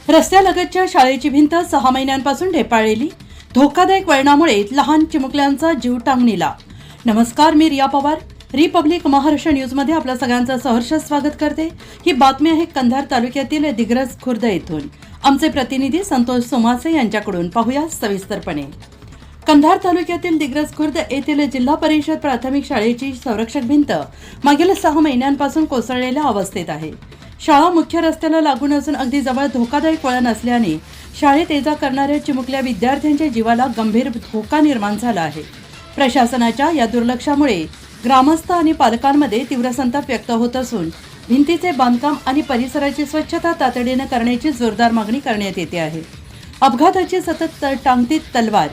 रस्त्यालगतच्या शाळेची भिंत 6 महिन्यांपासून ढेपाळलेली, धोकादायक वळणामुळे लहान चिमुकल्यांचा जीव टांगणीला। नमस्कार, मी रिया पवार, रिपब्लिक महाराष्ट्र न्यूजमध्ये आपल्या सगळ्यांचं सहर्ष स्वागत करते। ही बातमी आहे कंधार तालुक्यातील दिग्रस खुर्द येथून। आमचे प्रतिनिधी संतोष सोमासे यांच्याकडून पाहूया सविस्तरपणे। कंधार तालुक्यातील दिग्रस खुर्द येथील जिल्हा परिषद प्राथमिक शाळेची संरक्षक भिंत मागील 6 महिन्यांपासून कोसळलेल्या अवस्थेत आहे। शाळा मुख्य रस्त्याला लागून असून अगदी जवळ धोकादायक वळण असल्याने शाळेत ये जा करणाऱ्या चिमुकल्या विद्यार्थ्यांच्या जीवाला गंभीर धोका निर्माण झाला आहे। प्रशासनाच्या या दुर्लक्षामुळे ग्रामस्थ आणि पालकांमध्ये तीव्र संताप व्यक्त होत असून भिंतीचे बांधकाम आणि परिसराची स्वच्छता तातडीने करण्याची जोरदार मागणी करण्यात येते आहे। अपघाताची सतत टांगती तलवार।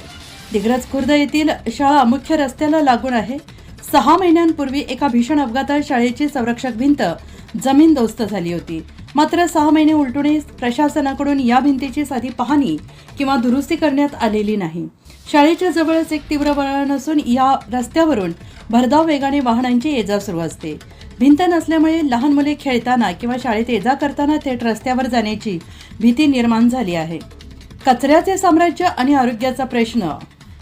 दिग्रस खुर्द येथील शाळा मुख्य रस्त्याला लागून आहे। 6 महिन्यांपूर्वी एका भीषण अपघातात शाळेची संरक्षक भिंत जमीनदोस्त झाली होती। मात्र 6 महिने उलटूनही प्रशासनाकडून या भिंतीची साधी पाहणी किंवा दुरुस्ती करण्यात आलेली नाही। शाळेच्या जवळच एक तीव्र वळण असून या रस्त्यावरून भरधाव वेगाने वाहनांची ये जा सुरू असते। भिंत नसल्यामुळे लहान मुले खेळताना किंवा शाळेत ये जा करताना थेट रस्त्यावर जाण्याची भीती निर्माण झाली आहे। कचऱ्याचे साम्राज्य आणि आरोग्याचा प्रश्न।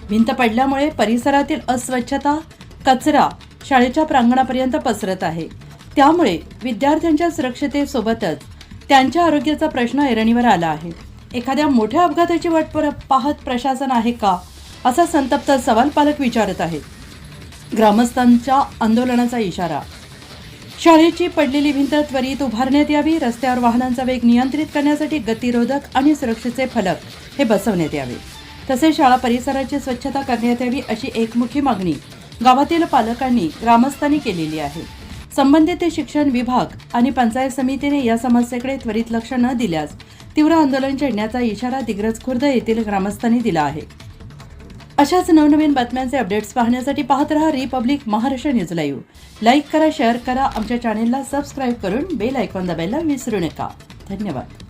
भिंत पडल्यामुळे परिसरातील अस्वच्छता, कचरा शाळेच्या प्रांगणापर्यंत पसरत आहे। त्यामुळे विद्यार्थ्यांच्या सुरक्षतेसोबतच त्यांच्या आरोग्याचा प्रश्न ऐरणीवर आला आहे। एखाद्या मोठ्या अपघाताची वाट पाहत प्रशासन आहे का, असा संतप्त सवाल पालक विचारत आहेत। ग्रामस्थांच्या आंदोलनाचा इशारा। शाळेची पडलेली भिंत त्वरित उभारण्यात यावी। रस्त्यावर वाहनांचा वेग नियंत्रित करण्यासाठी गतिरोधक आणि सुरक्षेचे फलक हे बसवण्यात यावे। तसेच शाळा परिसराची स्वच्छता करण्यात यावी, अशी एकमुखी मागणी गावातील पालकांनी ग्रामस्थांनी केलेली आहे। संबंधित शिक्षण विभाग आणि पंचायत समितीने या समस्येकडे त्वरित लक्ष न दिल्यास तीव्र आंदोलन छेडण्याचा इशारा दिग्रस खुर्द येथील ग्रामस्थांनी दिला आहे। अशाच नवनवीन बातम्यांचे अपडेट्स पाहण्यासाठी पाहत रहा Republic Maharashtra news live. Like करा, शेअर करा, आमच्या चॅनेलला सबस्क्राईब करून बेल आयकॉन दाबायला विसरू नका। धन्यवाद।